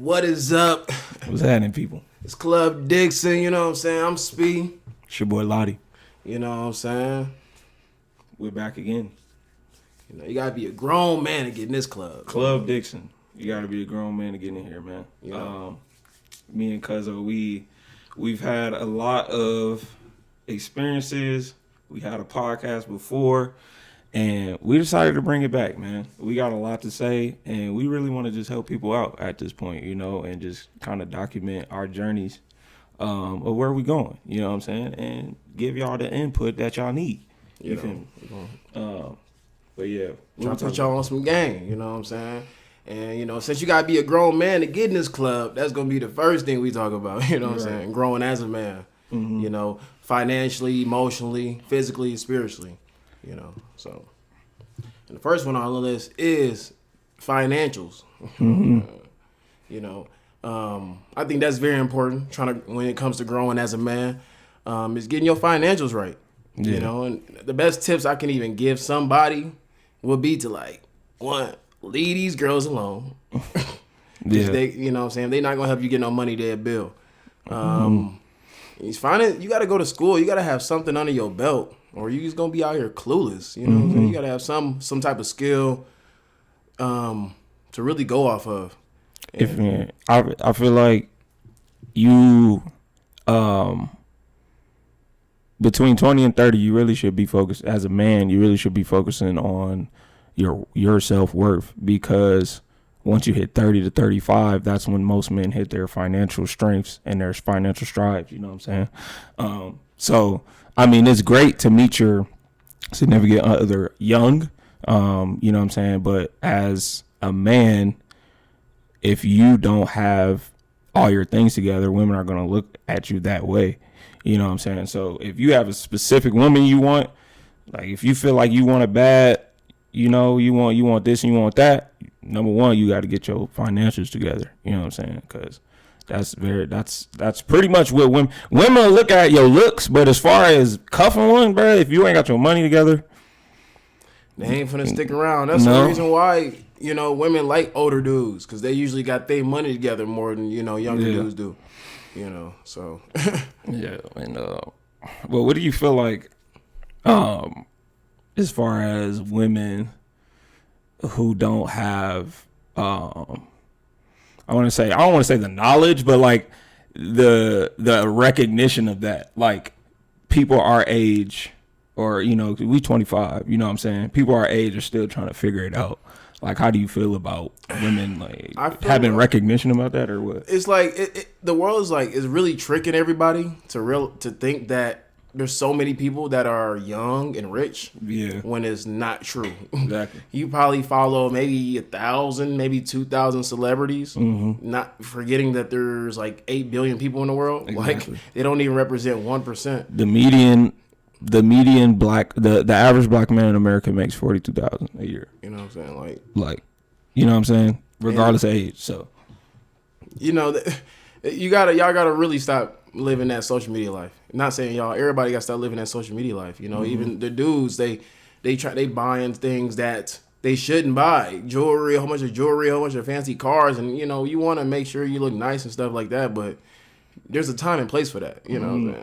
What is up? What's happening, people? It's Club Dixon, you know what I'm saying? I'm Spee. It's your boy Lottie. You know what I'm saying? We're back again. You know, you gotta be a grown man to get in this club. Club Dixon. You gotta be a grown man to get in here, man. Yeah. Me and Cuzzo, we've had a lot of experiences. We had a podcast before, and we decided to bring it back, man. We got a lot to say, and we really want to just help people out at this point, you know, and just kind of document our journeys of where we going, you know what I'm saying, and give y'all the input that y'all need. You feel me? But yeah, Trying to put y'all on some game, you know what I'm saying? And, you know, since you got to be a grown man to get in this club, that's going to be the first thing we talk about, you know what I'm saying? Growing as a man, you know, financially, emotionally, physically, spiritually, you know. So, and the first one on the list is financials. You know, I think that's very important when it comes to growing as a man, is getting your financials right. Yeah. You know, and the best tips I can even give somebody would be to, like, one, leave these girls alone. Yeah. They, you know what I'm saying? They're not going to help you get no money their bill. You got to go to school. You got to have something under your belt, or you just going to be out here clueless. You know what I'm saying? You got to have some type of skill to really go off of. And I feel like you between 20 and 30, you really should be focused as a man. You really should be focusing on your self-worth, because once you hit 30 to 35, that's when most men hit their financial strengths and their financial strides. You know what I'm saying? So, I mean, it's great to meet your significant other young, you know what I'm saying? But as a man, if you don't have all your things together, women are going to look at you that way. You know what I'm saying? So if you have a specific woman you want, like if you feel like you want a bad, you know, you want this and you want that, number one, you got to get your financials together. You know what I'm saying? Because that's pretty much what women look at your looks. But as far as cuffing one, bro, if you ain't got your money together, they ain't finna stick around. That's the reason why, you know, women like older dudes, because they usually got their money together more than, you know, younger dudes do. You know, so. Yeah, and well, what do you feel like as far as women who don't have I don't want to say the knowledge, but like the recognition of that, like people our age, or, you know, we 25, you know what I'm saying, people our age are still trying to figure it out. Like, how do you feel about women, like, having recognition about that, or what? It's like the world is really tricking everybody to think that there's so many people that are young and rich. Yeah. When it's not true. Exactly. You probably follow maybe 1,000, maybe 2,000 celebrities. Not forgetting that there's like 8 billion people in the world. Exactly. Like, they don't even represent 1%. The median black, the average black man in America makes $42,000 a year. You know what I'm saying? Like, you know what I'm saying? Regardless of age. So, you know, y'all gotta really stop living that social media life. I'm not saying y'all, everybody got to start living that social media life. You know, even the dudes, they buying things that they shouldn't buy. Jewelry, a whole bunch of fancy cars, and, you know, you want to make sure you look nice and stuff like that, but there's a time and place for that, you know.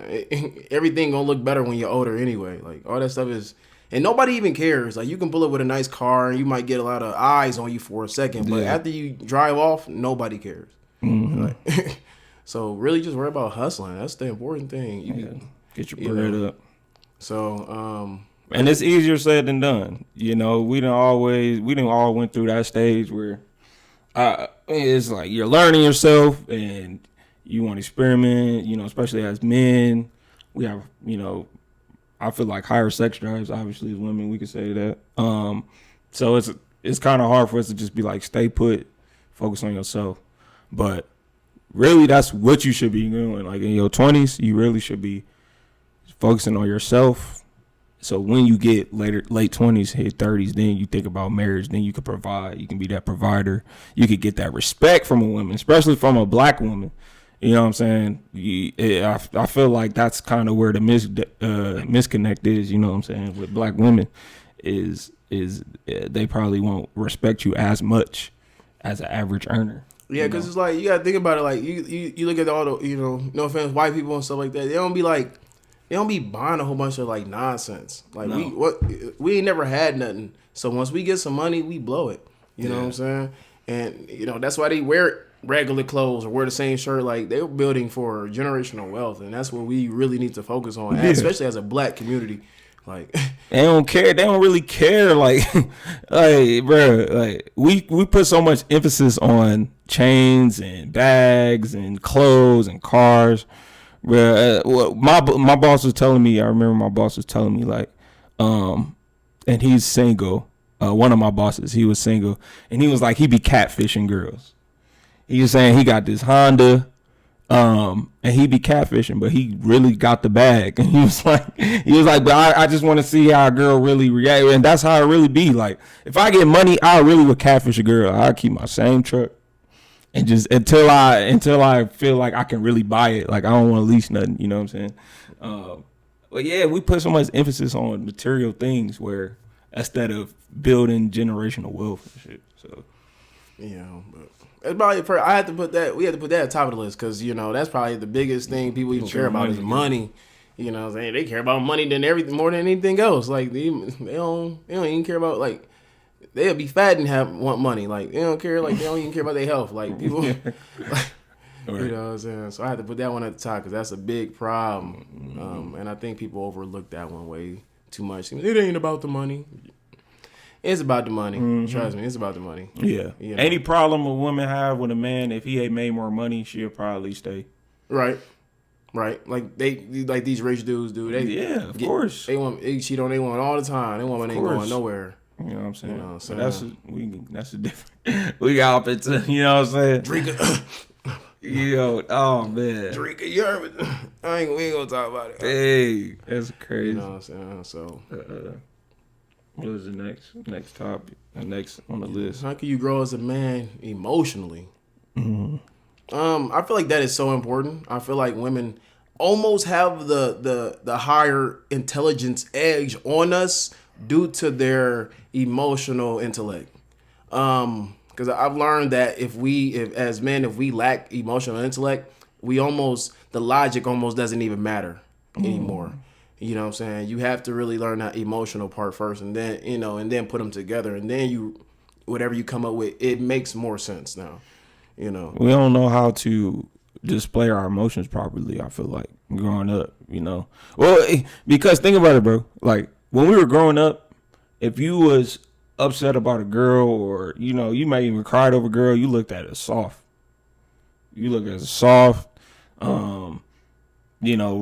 Everything gonna look better when you're older anyway. Like, all that stuff is, and nobody even cares. Like, you can pull up with a nice car and you might get a lot of eyes on you for a second, but after you drive off, nobody cares. Like, so really just worry about hustling. That's the important thing. Get your bread up. So, and it's easier said than done. You know, we didn't all went through that stage where it's like you're learning yourself and you want to experiment, you know, especially as men. We have, you know, I feel like higher sex drives, obviously, as women, we could say that. So it's kind of hard for us to just be like, stay put, focus on yourself. But really, that's what you should be doing. Like, in your 20s, you really should be focusing on yourself. So when you get late 20s, hit 30s, then you think about marriage. Then you can provide. You can be that provider. You could get that respect from a woman, especially from a black woman. You know what I'm saying? I feel like that's kind of where the misconnect is, you know what I'm saying, with black women, is they probably won't respect you as much as an average earner. Yeah, because it's like you gotta think about it. Like you look at all the no offense, white people and stuff like that. They don't be buying a whole bunch of like nonsense. Like we ain't never had nothing. So once we get some money, we blow it. You know what I'm saying? And that's why they wear regular clothes or wear the same shirt. Like they're building for generational wealth, and that's what we really need to focus on, especially as a black community. Like they don't care. They don't really care. Like, bro, like we put so much emphasis on chains and bags and clothes and cars. Bro, my boss was telling me. I remember my boss was telling me like, and he's single. One of my bosses, he was single, and he was like, he be catfishing girls. He was saying he got this Honda. And he be catfishing, but he really got the bag. And he was like, but I just want to see how a girl really react. And that's how it really be. Like, if I get money, I really would catfish a girl. I keep my same truck and just until I feel like I can really buy it. Like, I don't want to lease nothing. You know what I'm saying? But yeah, we put so much emphasis on material things where instead of building generational wealth and shit. So, but. It's probably I had to put that. We had to put that at the top of the list because that's probably the biggest thing people even care about is money. You know, what I'm saying they care about money than everything more than anything else. Like they don't even care about like they'll be fat and want money. Like they don't care. Like they don't even care about their health. Like people, like, you know what I'm saying. So I had to put that one at the top because that's a big problem. And I think people overlook that one way too much. It ain't about the money. It's about the money. Mm-hmm. Trust me, it's about the money. Yeah. Any problem a woman have with a man, if he had made more money, she'll probably stay. Right. Like these rich dudes do. Of course. They cheat on their woman all the time. They woman ain't going nowhere. You know what I'm saying? So that's a different. We got up into you know what I'm saying. Drinker. Oh man. Drinker, we ain't gonna talk about it. Hey, that's crazy. You know what I'm saying? So. What was the next topic? Next on the list. How can you grow as a man emotionally? Mm-hmm. I feel like that is so important. I feel like women almost have the higher intelligence edge on us due to their emotional intellect. Because I've learned that if as men if we lack emotional intellect, the logic almost doesn't even matter anymore. You know what I'm saying? You have to really learn that emotional part first, and then and then put them together, and then whatever you come up with, it makes more sense now. We don't know how to display our emotions properly. I feel like growing up, well, because think about it, bro. Like when we were growing up, if you was upset about a girl, or you might even cried over a girl, you looked at it as soft.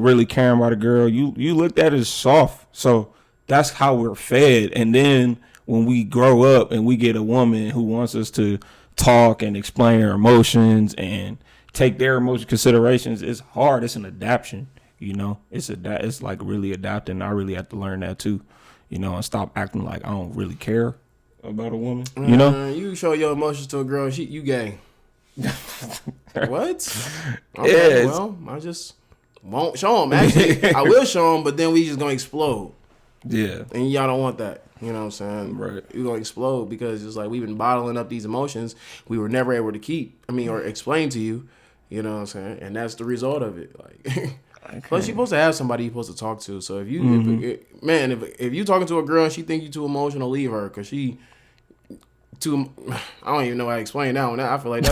Really caring about a girl, you looked at it as soft. So that's how we're fed. And then when we grow up and we get a woman who wants us to talk and explain her emotions and take their emotional considerations, it's hard. It's an adaptation, It's like really adapting. I really have to learn that too, and stop acting like I don't really care about a woman, You show your emotions to a girl, you gay. What? Okay, well, I just won't show them. Actually, I will show them, but then we just gonna explode. Yeah. And y'all don't want that. You know what I'm saying? Right. We're gonna explode because it's like we've been bottling up these emotions we were never able to keep. Or explain to you. You know what I'm saying? And that's the result of it. Like, plus you're supposed to have somebody you're supposed to talk to. So if you, if you talking to a girl and she think you too emotional, leave her because she too. I don't even know how to explain that one. I feel like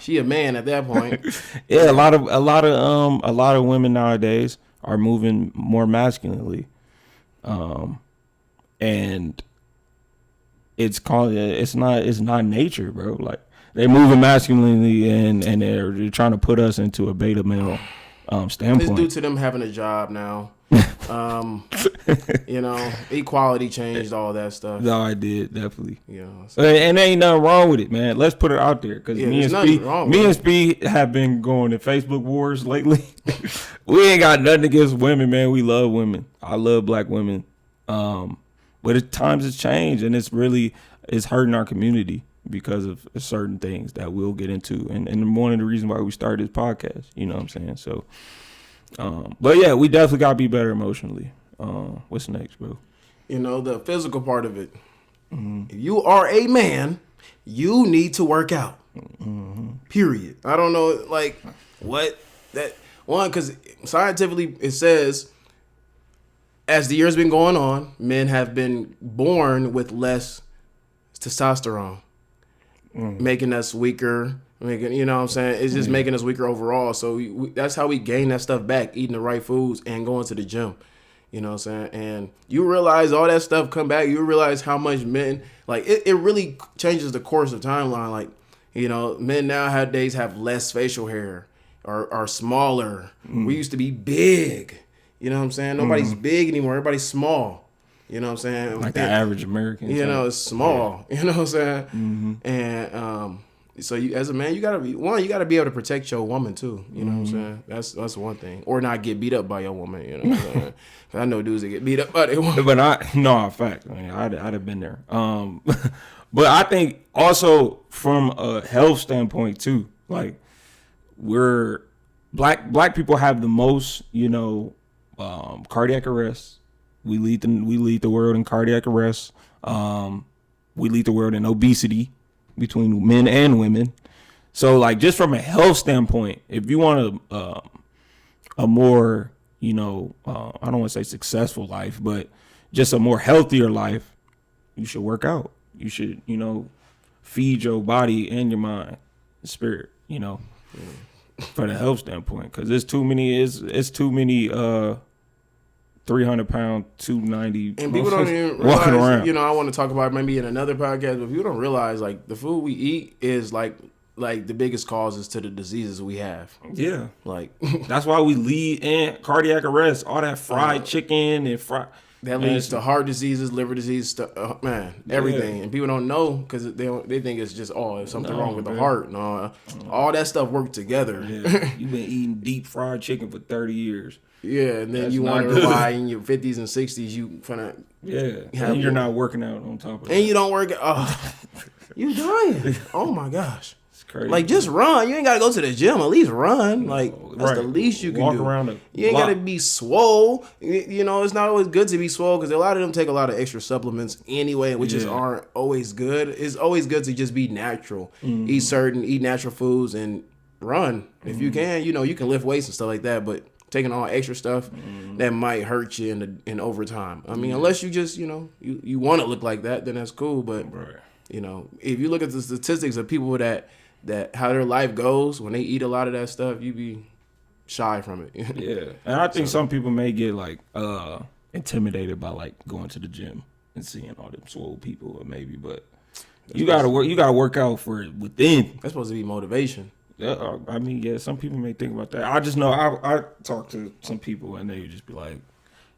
she a man at that point. Yeah, a lot of women nowadays are moving more masculinely, and it's not nature, bro. Like they're moving masculinely and they're trying to put us into a beta male standpoint. It's due to them having a job now. Equality changed all that stuff. No, I did definitely. And there ain't nothing wrong with it, man. Let's put it out there because me and Speed have been going to Facebook wars lately. We ain't got nothing against women, man. We love women. I love black women. But at times it's changed, and it's hurting our community because of certain things that we'll get into, and one of the reasons why we started this podcast. You know what I'm saying? So. But yeah, we definitely gotta be better emotionally. What's next, bro? The physical part of it. Mm-hmm. If you are a man, you need to work out. Period. I don't know, like, what that one, because scientifically it says as the years been going on, men have been born with less testosterone, making us weaker. Making, you know what I'm saying? It's just making us weaker overall. So that's how we gain that stuff back, eating the right foods and going to the gym. You know what I'm saying? And you realize all that stuff come back. You realize how much men, like, it really changes the course of timeline. Like, you know, men nowadays have less facial hair or are smaller. We used to be big. You know what I'm saying? Nobody's big anymore. Everybody's small. You know what I'm saying? Like the average American. You know, it's small. Yeah. You know what I'm saying? And so you, as a man, you gotta be able to protect your woman too. You know what I'm saying? That's one thing. Or not get beat up by your woman. You know what I'm saying? I know dudes that get beat up by their woman. But in fact, I mean, I'd have been there. But I think also from a health standpoint too, like we're black people have the most, you know, cardiac arrest. We lead the world in cardiac arrest. We lead the world in obesity between men and women. So like just from a health standpoint, if you want a more, you know, I don't want to say successful life, but just a more healthier life, you should work out. You should, you know, feed your body and your mind, and spirit, you know, for the health standpoint. Because it's too many 300-pound, 290. And people don't even realize, walking around. You know, I want to talk about it maybe in another podcast, but people don't realize, like, the food we eat is, like the biggest causes to the diseases we have. Yeah. Like. That's why we lead in cardiac arrest, all that fried chicken and fried. That leads to heart diseases, liver disease, everything. Yeah. And people don't know because they think it's just, there's something wrong with the heart. No, all that stuff work together. Yeah. You've been eating deep fried chicken for 30 years. Yeah, and then you wonder why in your 50s and 60s you finna. Yeah, and you're not working out on top of that. And you don't work out. Oh, you dying. Oh my gosh. Crazy. Like, just run. You ain't gotta go to the gym. At least run. Like, that's the least you can do. Walk around you ain't gotta be swole. You know, it's not always good to be swole because a lot of them take a lot of extra supplements anyway, which aren't always good. It's always good to just be natural. Eat natural foods and run. If you can, you know, you can lift weights and stuff like that, but taking all extra stuff that might hurt you in overtime. I mean, unless you just, you know, you want to look like that, then that's cool. But you know, if you look at the statistics of people that how their life goes when they eat a lot of that stuff, you be shy from it. Yeah, and I think some people may get like intimidated by like going to the gym and seeing all them swole people, or maybe, but you gotta work out for it within. That's supposed to be motivation. Yeah, I mean, yeah, some people may think about that. I just know I talk to some people and they would just be like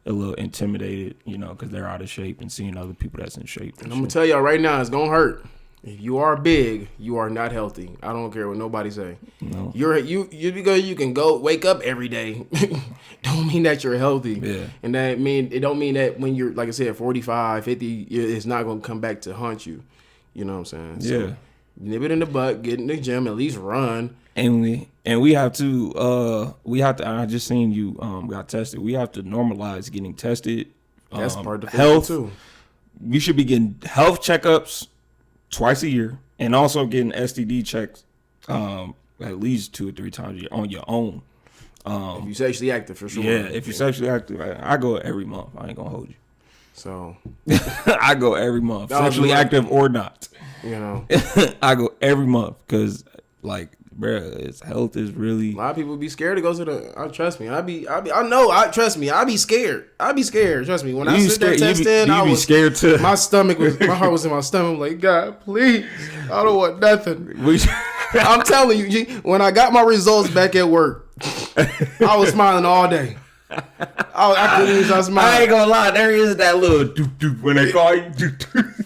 a little intimidated, you know, because they're out of shape and seeing other people that's in shape. And I'm gonna tell y'all right now, it's gonna hurt. If you are big, you are not healthy. I don't care what nobody say. No. You because you can go wake up every day, don't mean that you're healthy. Yeah. And it don't mean that when you're, like I said, 45, 50, it's not gonna come back to haunt you. You know what I'm saying? Yeah. So, nip it in the butt, get in the gym, at least run. And we have to I just seen you got tested. We have to normalize getting tested. That's part of the health too. We should be getting health checkups twice a year, and also getting STD checks at least 2 or 3 times a year on your own. If you're sexually active, for sure. Yeah, if you're sexually active, I go every month. I ain't gonna hold you. So I go every month, sexually active or not. You know, I go every month because, like, bruh, health is really. A lot of people be scared to go to the. Trust me, trust me, I be scared. Trust me, when I sit there testing, I was scared too. My heart was in my stomach. I'm like, God, please, I don't want nothing. I'm telling you, G, when I got my results back at work, I was smiling all day. I couldn't even stop smiling. I ain't gonna lie, there is that little doop doop when they call you doop doop.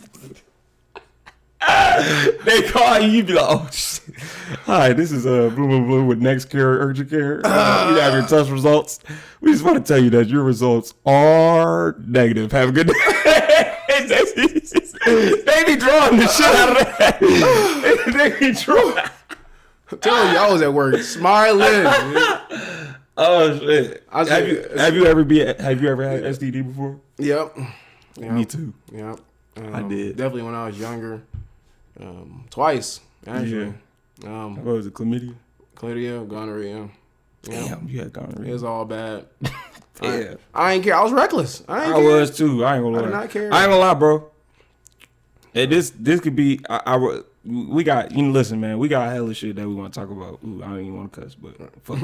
They call you be like, oh shit. Hi, this is blue with Next Care Urgent Care. You have your test results. We just want to tell you that your results are negative. Have a good day. They be drawing the shit out of that. They be drawing. I'm telling you, I was at work smiling. Oh shit! Have you ever had STD before? Yep. Me too. Yep. I did. Definitely when I was younger. Twice, actually. What was it, chlamydia? Chlamydia, gonorrhea. Damn, you had gonorrhea. It was all bad. Yeah. I ain't care. I was reckless. I was too. I ain't gonna lie. I did not care. I ain't gonna lie, bro. And this could be. We got. You know, listen, man. We got hella shit that we want to talk about. Ooh, I don't even want to cuss, but fuck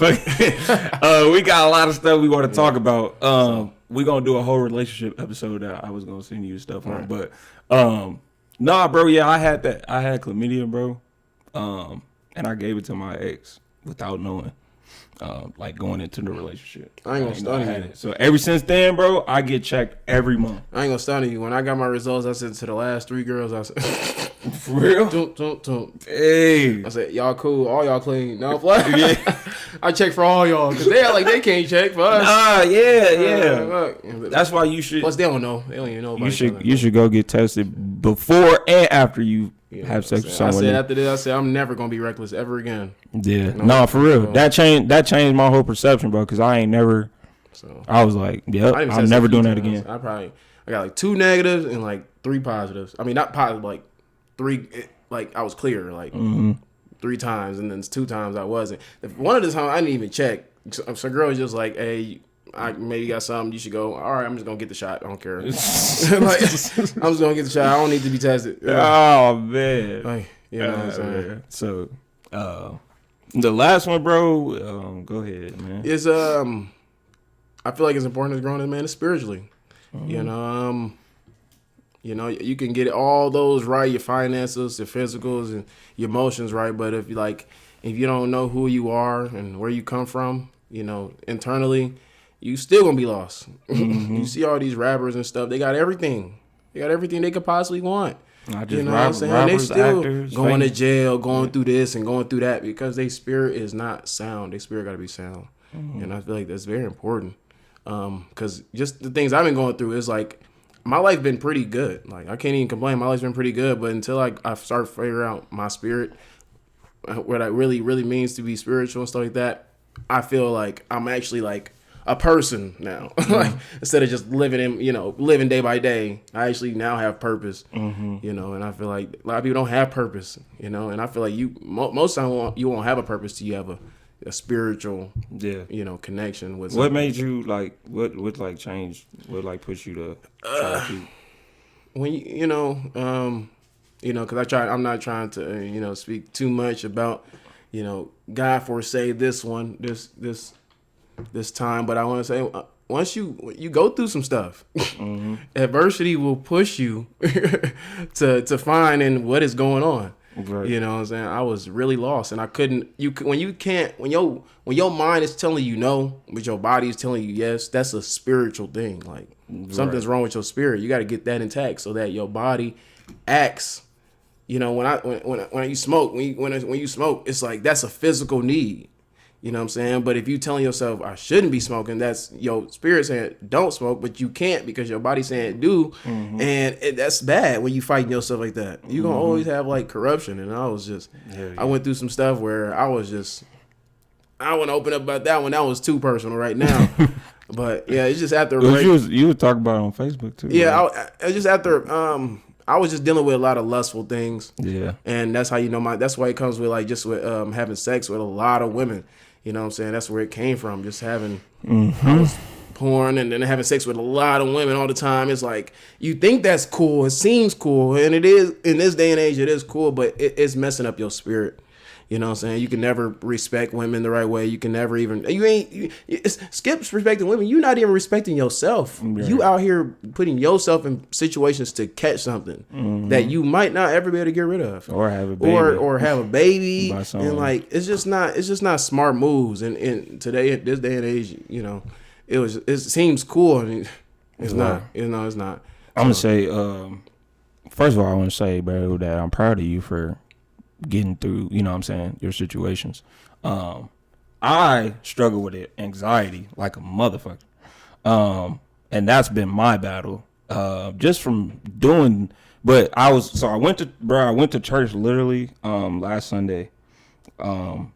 it. We got a lot of stuff we want to talk about. We gonna do a whole relationship episode that I was gonna send you stuff on, but nah, bro. Yeah, I had that. I had chlamydia, bro. And I gave it to my ex without knowing. Like going into the relationship. I ain't gonna stun you. So ever since then, bro, I get checked every month. I ain't gonna stun you. When I got my results, I said to the last 3 girls, I said, for real? Hey. I said, y'all cool, all y'all clean. No, yeah. I checked for all y'all because they like they can't check for us. Yeah. That's why you should. Plus, they don't know. They don't even know. You should go get tested before and after you have sex with someone. I said after this, I'm never gonna be reckless ever again. Yeah. No, for real. That changed my whole perception, bro. Because I ain't never. So I was like, yep, I'm never doing that again. I got like 2 negatives and like 3 positives. I mean, not positive, like 3. Like I was clear, like 3 times, and then 2 times I wasn't. One of the times I didn't even check. Some girl was just like, hey. I maybe got something. You should go. All right, I'm just gonna get the shot. I don't care. Like, I'm just gonna get the shot. I don't need to be tested. Oh man, like, you know what I'm saying. Man. So, the last one, bro. Go ahead, man. Is I feel like it's important as growing as man is spiritually. You know, you can get all those right, your finances, your physicals, and your emotions right. But if you don't know who you are and where you come from, you know, internally. You still gonna be lost. You see all these rappers and stuff. They got everything. They got everything they could possibly want. You know what I'm saying? They still actors, going to jail, going through this and going through that because their spirit is not sound. Their spirit got to be sound. And I feel like that's very important. Because just the things I've been going through is like my life been pretty good. Like I can't even complain. My life's been pretty good. But until I start figuring out my spirit, what it really, really means to be spiritual and stuff like that, I feel like I'm actually like a person now. Like instead of just living day by day, I actually now have purpose. You know, and I feel like a lot of people don't have purpose. You know, and I feel like most time you won't have a purpose till you have a spiritual, connection with. What made you like? What like change? What like push you to try to keep? When because I'm not trying to speak too much about God forsake this time, but I want to say once you go through some stuff, adversity will push you to find in what is going on. Right. You know what I'm saying? I was really lost and I couldn't when your mind is telling you no, but your body is telling you yes, that's a spiritual thing. Like something's wrong with your spirit. You got to get that intact so that your body acts. You know, when you smoke, when you smoke, it's like that's a physical need. You know what I'm saying? But if you telling yourself I shouldn't be smoking, that's your spirit saying don't smoke, but you can't because your body's saying do, and that's bad when you fighting yourself like that. You're gonna always have like corruption, and I was just, I went through some stuff where I was just, I want to open up about that one. That was too personal right now, but yeah, it's just after. You would talk about it on Facebook too. Yeah, right? I just after. I was just dealing with a lot of lustful things. Yeah, and that's how that's why it comes with like just with having sex with a lot of women. You know what I'm saying? That's where it came from. Just having I was porn and then having sex with a lot of women all the time. It's like you think that's cool. It seems cool. And it is in this day and age, it is cool, but it's messing up your spirit. You know what I'm saying? You can never respect women the right way. You can never even skip respecting women. You're not even respecting yourself. Right. You out here putting yourself in situations to catch something that you might not ever be able to get rid of, or have a baby, or have a baby. And like it's just not smart moves. And today, this day and age, it seems cool. I mean, it's not. It's not. I'm gonna say, first of all, I want to say, bro, that I'm proud of you for getting through, you know what I'm saying, your situations. I struggle with it, anxiety, like a motherfucker. And that's been my battle. Just from doing, but I went to church literally last Sunday. And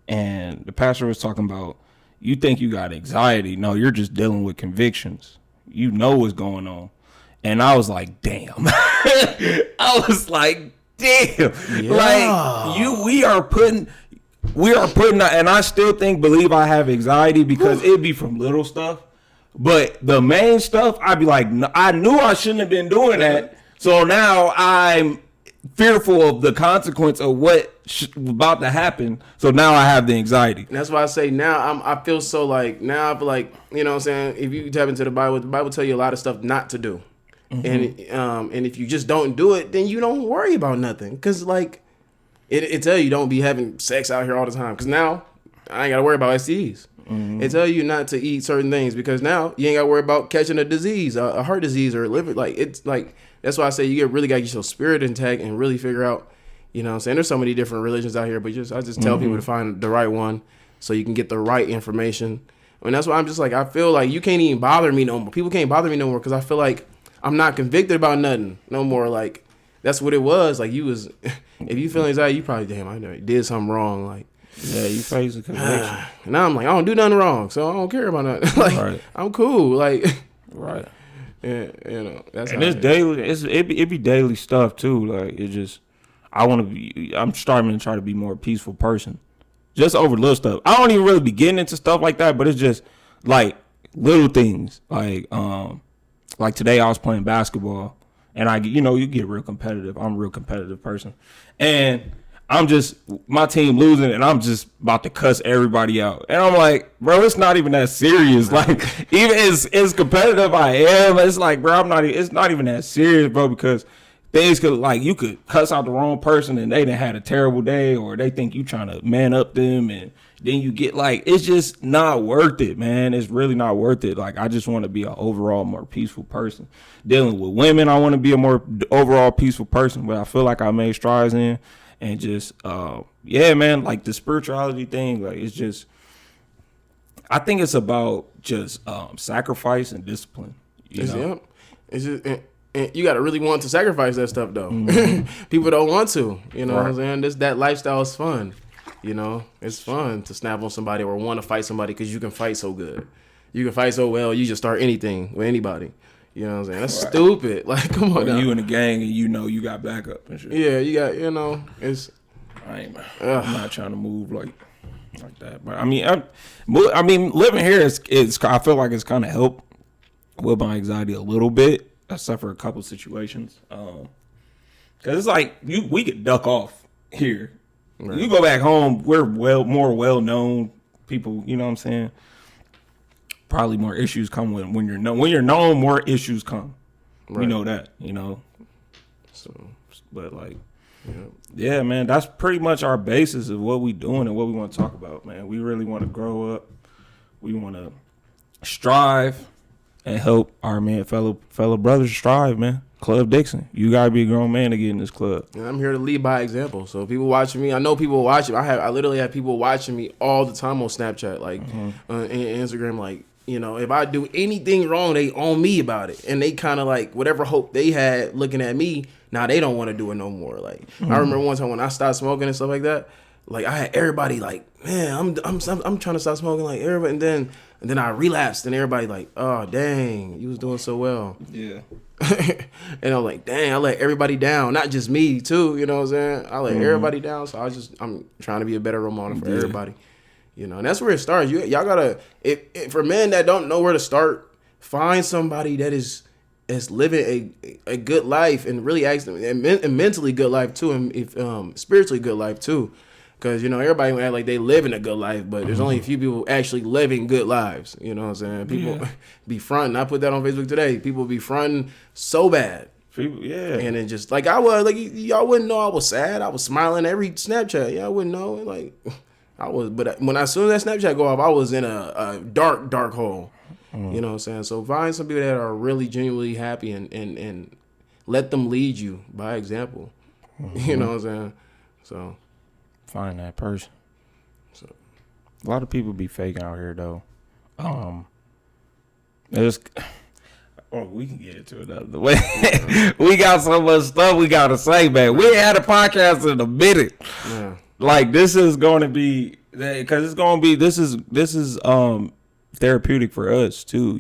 the pastor was talking about, you think you got anxiety. No, you're just dealing with convictions. You know what's going on. And I was like, damn. I was like, damn, Yeah. like we are putting, and I still believe I have anxiety because it'd be from little stuff, but the main stuff, I'd be like, I knew I shouldn't have been doing that, so now I'm fearful of the consequence of what about to happen. So now I have the anxiety. And that's why I say now I feel so like now I feel like, you know what I'm saying, if you tap into the Bible tell you a lot of stuff not to do. And if you just don't do it, then you don't worry about nothing. Cause like it tell you don't be having sex out here all the time. Cause now I ain't gotta worry about STDs. It tell you not to eat certain things because now you ain't gotta worry about catching a disease, a heart disease or a liver. Like it's like that's why I say you really gotta get your spirit intact and really figure out. You know what I'm saying? There's so many different religions out here, but I just tell people to find the right one so you can get the right information. And that's why I'm just like, I feel like you can't even bother me no more. People can't bother me no more because I feel like I'm not convicted about nothing no more. Like, that's what it was. Like, if you feel anxiety, you probably, damn, I know you did something wrong. Like, yeah, you face a conviction. And now I'm like, I don't do nothing wrong, so I don't care about nothing. Like, right. I'm cool. Like, right. Yeah, you know, that's and it's daily. It be daily stuff too. Like it just, I'm starting to try to be more peaceful person, just over little stuff. I don't even really be getting into stuff like that, but it's just like little things. Like today I was playing basketball, and you get real competitive. I'm a real competitive person, and my team losing, and I'm just about to cuss everybody out. And I'm like, bro, it's not even that serious. Like, even as competitive I am, it's like, bro, it's not even that serious, bro, because things could, like, you could cuss out the wrong person and they done had a terrible day, or they think you trying to man up them, and then you get, like, it's just not worth it, man. It's really not worth it. Like, I just want to be an overall more peaceful person. Dealing with women, I want to be a more overall peaceful person, but I feel like I made strides in. And just, yeah, man, like the spirituality thing, like it's just, I think it's about just sacrifice and discipline. You know? It's just, and you got to really want to sacrifice that stuff, though. People don't want to, you know what I'm saying? That lifestyle is fun. You know, it's fun to snap on somebody or want to fight somebody because you can fight so good. You can fight so well, you just start anything with anybody. You know what I'm saying? That's stupid. Like, come on now. You in the gang and you got backup and shit. Yeah, you got, it's... I'm not trying to move like that. But I mean, living here is I feel like it's kind of helped with my anxiety a little bit, except for a couple situations. Because it's like, we could duck off here. Right. You go back home, we're more well-known people, you know what I'm saying? Probably more issues come when you're known. When you're known, more issues come. Right. We know that, So, but like, yeah, man, that's pretty much our basis of what we doing and what we want to talk about, man. We really want to grow up. We want to strive and help our fellow brothers strive, man. Club Dixon, you gotta be a grown man to get in this club. And I'm here to lead by example. So people watching me, I know people watching. I literally have people watching me all the time on Snapchat, like and Instagram, like. If I do anything wrong, they on me about it. And they kind of like, whatever hope they had looking at me, now they don't want to do it no more. Like, I remember one time when I stopped smoking and stuff like that, like, I had everybody like, man, I'm trying to stop smoking, like, everybody. And then I relapsed, and everybody like, oh, dang, you was doing so well. Yeah. And I'm like, dang, I let everybody down. Not just me, too, you know what I'm saying? I let everybody down, so I'm trying to be a better role model for everybody. And that's where it starts. Y'all gotta, for men that don't know where to start, find somebody that is living a good life and really and mentally good life too, and spiritually good life too. Because everybody act like they living a good life, but there's only a few people actually living good lives. You know what I'm saying? People be fronting. I put that on Facebook today. People be fronting so bad. People, yeah. And then just like I was, like y'all wouldn't know I was sad. I was smiling every Snapchat. Y'all wouldn't know, like. But as soon as that Snapchat go off, I was in a dark hole. You know what I'm saying? So find some people that are really genuinely happy and let them lead you by example. You know what I'm saying? So find that person. So a lot of people be faking out here though. We can get into it another way. We got so much stuff we gotta say, man. We ain't had a podcast in a minute. Yeah. Like, this is going to be, because it's going to be, this is therapeutic for us too,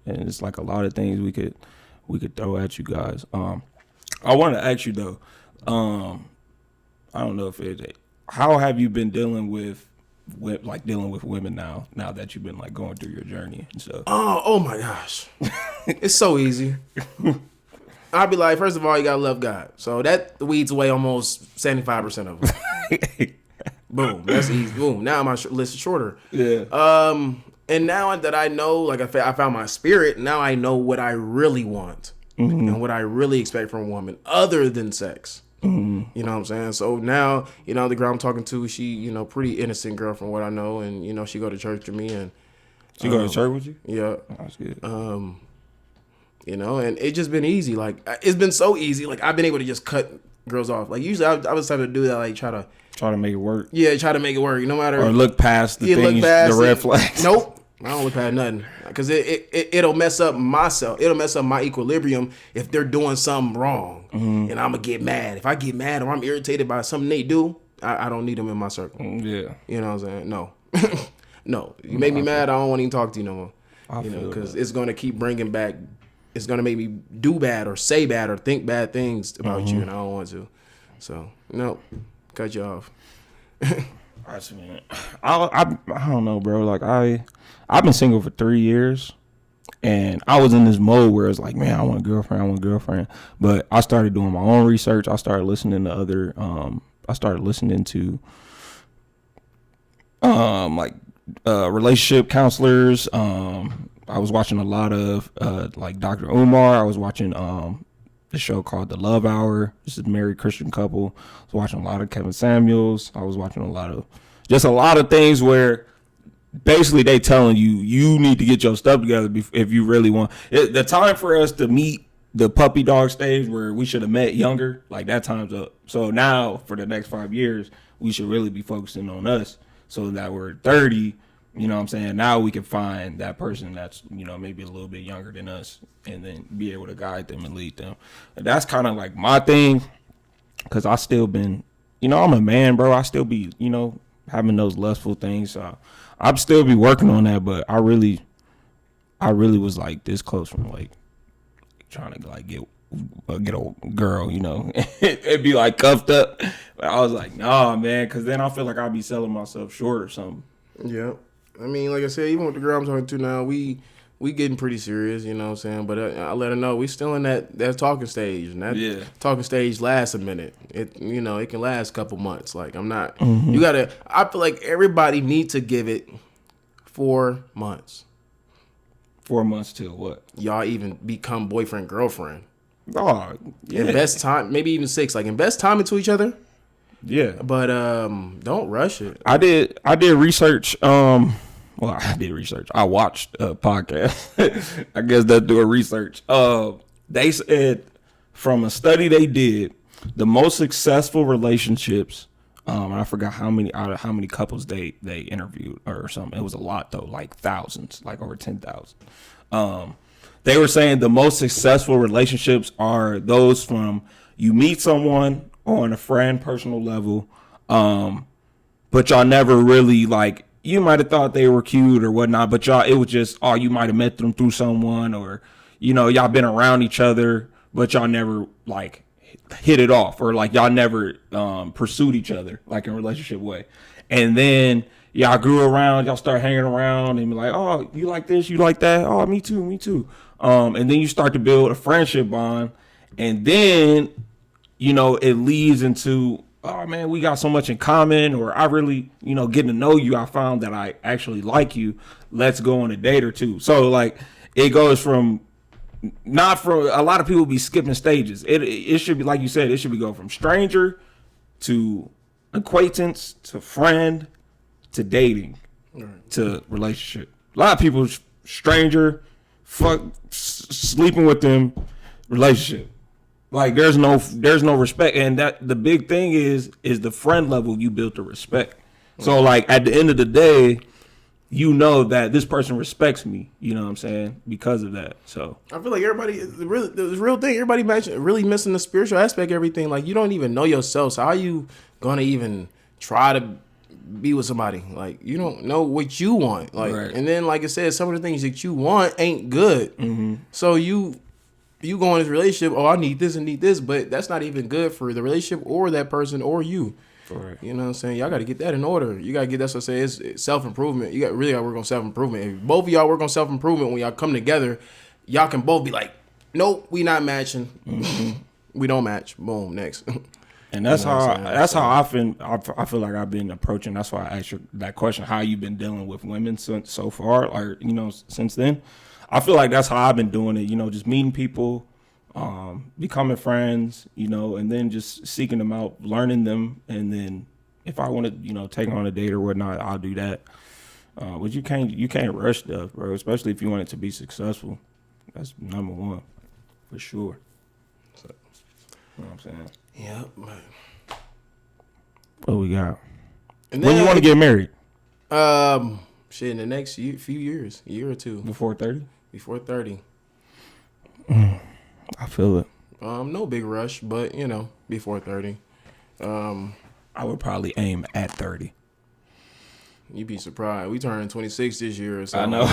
and it's like a lot of things we could throw at you guys. I want to ask you though, I don't know if it. How have you been dealing with women now that you've been like going through your journey and stuff? Oh my gosh, it's so easy. I'll be like, first of all, you gotta love God, so that weeds away almost 75% of them. Boom, that's easy. Boom. Now my list is shorter. Yeah. And now that I know, like I found my spirit, now I know what I really want and what I really expect from a woman, other than sex. You know what I'm saying? So now, the girl I'm talking to, she, pretty innocent girl from what I know, and she go to church with me, and she go to church with you? Yeah. Oh, that's good. And it's just been easy. Like it's been so easy. Like I've been able to just cut girls off. Like usually I was trying to do that, like try to make it work. Yeah, try to make it work. No matter or look past the things, the red flags. Nope. I don't look past nothing because it'll mess up myself. It'll mess up my equilibrium if they're doing something wrong, and I'm gonna get mad. If I get mad or I'm irritated by something they do, I don't need them in my circle. Yeah, you know what I'm saying? No, no. You make me mad, I don't want to even talk to you no more. Because it's gonna keep bringing back. It's gonna make me do bad or say bad or think bad things about you, and I don't want to. So no, cut you off. I don't know, bro. Like I've been single for 3 years, and I was in this mode where it's like, man, I want a girlfriend. But I started doing my own research. I started listening to other. I started listening to relationship counselors. I was watching a lot of like Dr. Umar. I was watching the show called The Love Hour. This is a married Christian couple. I was watching a lot of Kevin Samuels. I was watching a lot of things where basically they telling you need to get your stuff together if you really want. The time for us to meet the puppy dog stage where we should have met younger, like that time's up. So now for the next 5 years, we should really be focusing on us so that we're 30. You know what I'm saying? Now we can find that person that's, maybe a little bit younger than us and then be able to guide them and lead them. And that's kind of like my thing because I still been, I'm a man, bro. I still be, having those lustful things. So I'd still be working on that, but I really was like this close from like trying to like get a girl, it'd be like cuffed up. But I was like, nah, man, because then I feel like I'd be selling myself short or something. Yeah. I mean, like I said, even with the girl I'm talking to now, we getting pretty serious, you know what I'm saying? But I let her know we still in that talking stage, and that talking stage lasts a minute. It can last a couple months. Like I'm not. I feel like everybody needs to give it 4 months. 4 months till what? Y'all even become boyfriend girlfriend. Oh, yeah. Invest time, maybe even 6. Like invest time into each other. Yeah, but don't rush it. I did research. Well, I did research. I watched a podcast. I guess that's doing research. They said from a study they did, the most successful relationships. I forgot how many couples they interviewed or something. It was a lot though, like thousands, like over 10,000. They were saying the most successful relationships are those from you meet someone on a friend personal level, but y'all never really like. You might have thought they were cute or whatnot, but it was just, you might have met them through someone or, y'all been around each other, but y'all never like hit it off or like y'all never pursued each other like in a relationship way. And then y'all grew around, y'all start hanging around and be like, oh, you like this, you like that? Oh, me too. And then you start to build a friendship bond. And then, it leads into, oh man, we got so much in common, or I really, getting to know you, I found that I actually like you. Let's go on a date or two. So like it goes from not from a lot of people be skipping stages. It should be like you said, it should be go from stranger to acquaintance to friend to dating to relationship. A lot of people stranger, sleeping with them, relationship. Like there's no respect, and that the big thing is the friend level you build to respect. So like at the end of the day, that this person respects me. You know what I'm saying? Because of that. So I feel like everybody the real thing. Everybody really missing the spiritual aspect of everything. Like you don't even know yourself. So how are you gonna even try to be with somebody? Like you don't know what you want. Like and then like I said, some of the things that you want ain't good. So you go in this relationship, I need this and need this, but that's not even good for the relationship or that person or you. Correct. You know what I'm saying? Y'all got to get that in order. You got to get that. So I say it's self-improvement. You really got to work on self-improvement. If both of y'all work on self-improvement, when y'all come together, y'all can both be like, nope, we not matching. We don't match. Boom, next. And that's how I feel like I've been approaching. That's why I asked you that question, how you been dealing with women so far, or, since then. I feel like that's how I've been doing it, just meeting people, becoming friends, and then just seeking them out, learning them, and then if I want to, take on a date or whatnot, I'll do that. But you can't rush stuff, bro, especially if you want it to be successful. That's number one, for sure. So, you know what I'm saying? Yeah, man. What we got? And when you want to get married? In the next few years, a year or two. Before 30? Before 30. I feel it. No big rush, but before 30. I would probably aim at 30. You'd be surprised. We turned 26 this year, so I know.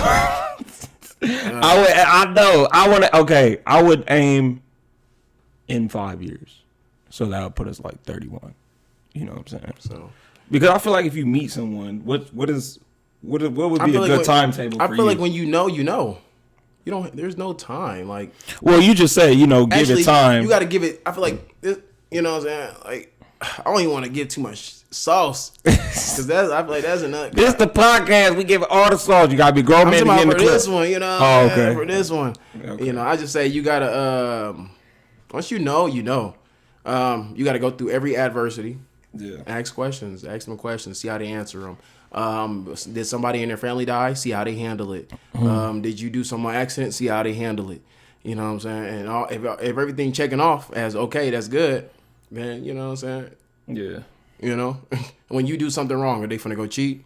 I would aim in 5 years. So that would put us like 31. You know what I'm saying? So because I feel like if you meet someone, what would be a good timetable for you? I feel like when you know. You don't. There's no time. Like, well, you just say give it time. You got to give it. I feel like you know what I'm saying. Like, I don't even want to give too much sauce because I feel like that's enough. This the podcast. We give all the sauce. You got to be grown man to get in the clip. This one, Oh, okay. For this one, okay. I just say you gotta. Once you know. You got to go through every adversity. Yeah. Ask them questions. See how they answer them. Did somebody in their family die? See how they handle it. Did you do some accident? See how they handle it. You know what I'm saying? And if everything checking off as okay, that's good. Then you know what I'm saying? Yeah. When you do something wrong, are they finna go cheat?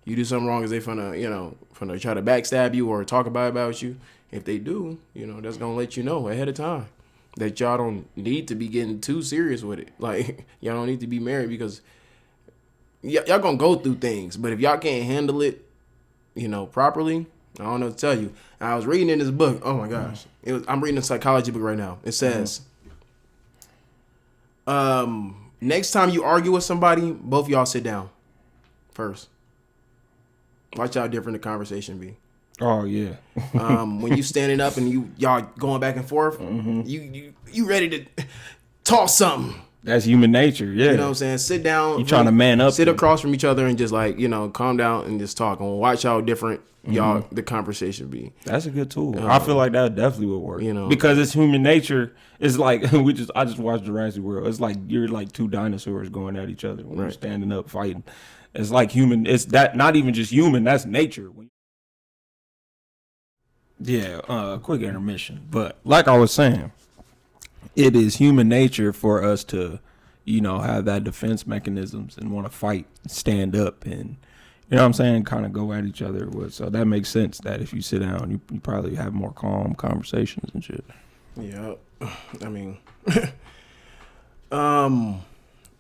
You do something wrong, is they finna try to backstab you or talk about you? If they do, that's gonna let you know ahead of time that y'all don't need to be getting too serious with it. Like, y'all don't need to be married because y'all gonna go through things. But if y'all can't handle it, properly, I don't know what to tell you. And I was reading in this book. Oh my gosh, I'm reading a psychology book right now. It says, next time you argue with somebody, both of y'all sit down first. Watch how different the conversation be. Oh yeah. When you standing up and y'all going back and forth, you ready to talk something. That's human nature, yeah. You know what I'm saying? Sit down. You trying to man up. Sit across from each other and just calm down and just talk and watch how different the conversation be. That's a good tool. I feel like that definitely would work. Because it's human nature. It's like I just watched Jurassic World. It's like you're like two dinosaurs going at each other when you're standing up fighting. It's like human. It's that not even just human. That's nature. Yeah. Quick intermission. But like I was saying, it is human nature for us to, have that defense mechanisms and want to fight, stand up, and you know what I'm saying, kind of go at each other. So that makes sense that if you sit down, you probably have more calm conversations and shit. Yeah, I mean,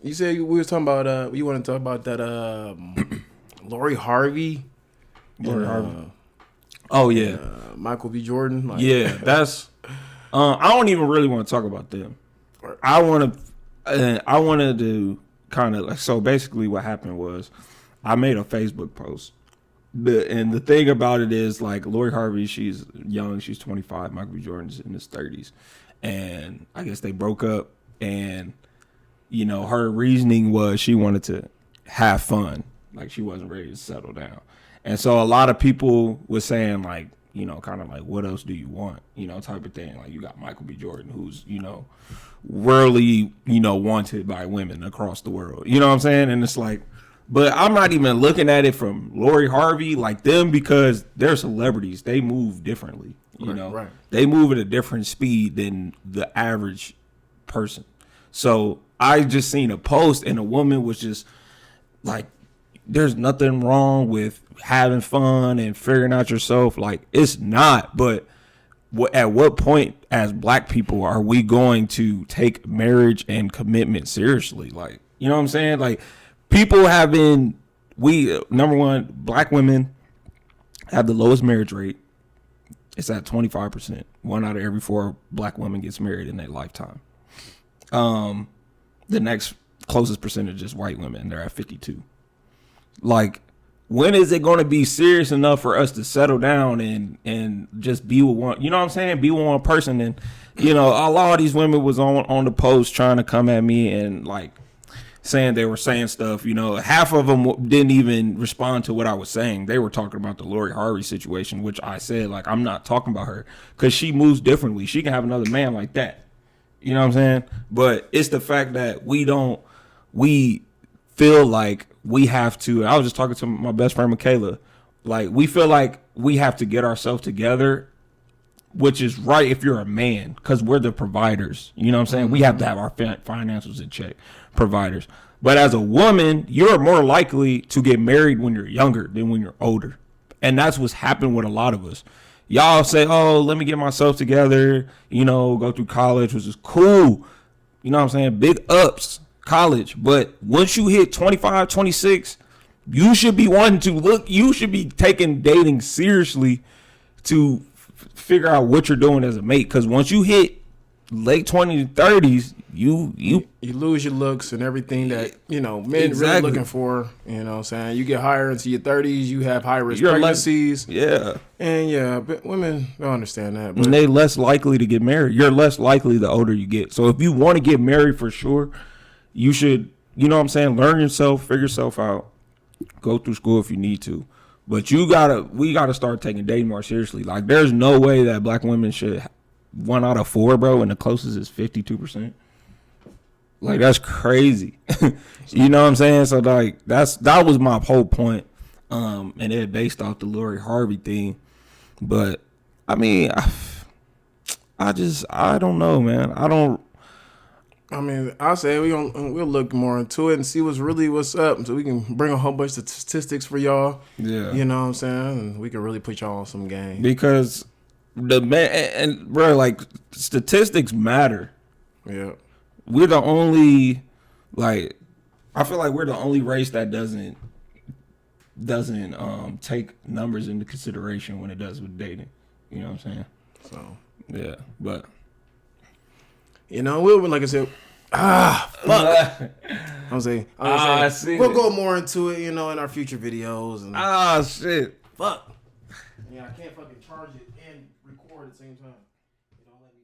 you said we were talking about you want to talk about that Lori Harvey. Lori Harvey. Oh yeah, Michael B. Jordan. That's. I don't even really want to talk about them. I wanted to kind of so basically what happened was I made a Facebook post. And the thing about it is like Lori Harvey, she's young, she's 25, Michael B. Jordan's in his 30s. And I guess they broke up and her reasoning was she wanted to have fun. Like she wasn't ready to settle down. And so a lot of people were saying like, kind of like, what else do you want? Type of thing. Like you got Michael B. Jordan, who's, really, wanted by women across the world. You know what I'm saying? And it's like, but I'm not even looking at it from Lori Harvey like them because they're celebrities. They move differently. Right. They move at a different speed than the average person. So I just seen a post and a woman was just like, there's nothing wrong with having fun and figuring out yourself. Like it's not, but at what point as black people are we going to take marriage and commitment seriously? Like, you know what I'm saying? Like people have been, number one, black women have the lowest marriage rate. It's at 25%. 1 out of every 4 black women gets married in their lifetime. The next closest percentage is white women. They're at 52. Like, when is it going to be serious enough for us to settle down and just be with one? You know what I'm saying? Be with one person. And, you know, a lot of these women was on the post trying to come at me and, like, saying they were saying stuff. You know, half of them didn't even respond to what I was saying. They were talking about the Lori Harvey situation, which I said, like, I'm not talking about her because she moves differently. She can have another man like that. You know what I'm saying? But it's the fact that we feel like we have to. I was just talking to my best friend, Michaela. Like, we feel like we have to get ourselves together, which is right if you're a man, because we're the providers. You know what I'm saying? We have to have our financials in check, providers. But as a woman, you're more likely to get married when you're younger than when you're older. And that's what's happened with a lot of us. Y'all say, oh, let me get myself together, you know, go through college, which is cool. You know what I'm saying? Big ups, college. But once you hit 25, 26, you should be wanting to look, you should be taking dating seriously to figure out what you're doing as a mate. Because once you hit late 20s, 30s, you lose your looks and everything that, you know, men really looking for. You know what I'm saying? You get higher into your 30s, you have high risk pregnancies. Yeah. And yeah, but women don't understand that. But and they less likely to get married. You're less likely the older you get. So if you want to get married for sure, you should, you know what I'm saying, learn yourself, figure yourself out, go through school if you need to. But we gotta start taking dating more seriously. Like, there's no way that black women should 1 out of 4, bro, and the closest is 52%. Like, that's crazy. You know what I'm saying? So, like, that was my whole point. And it based off the Lori Harvey thing. But I mean, I don't know, man. I say we'll look more into it and see what's up, so we can bring a whole bunch of statistics for y'all. Yeah, you know what I'm saying, and we can really put y'all on some game. Because the man and bro, like, statistics matter. Yeah, we're the only, like, I feel like we're the only race that doesn't take numbers into consideration when it does with dating. You know what I'm saying? So yeah, but. You know, like I said, fuck. I'm saying, we'll go more into it, you know, in our future videos. And, shit. Fuck. Yeah, I can't fucking charge it and record at the same time. It don't let me.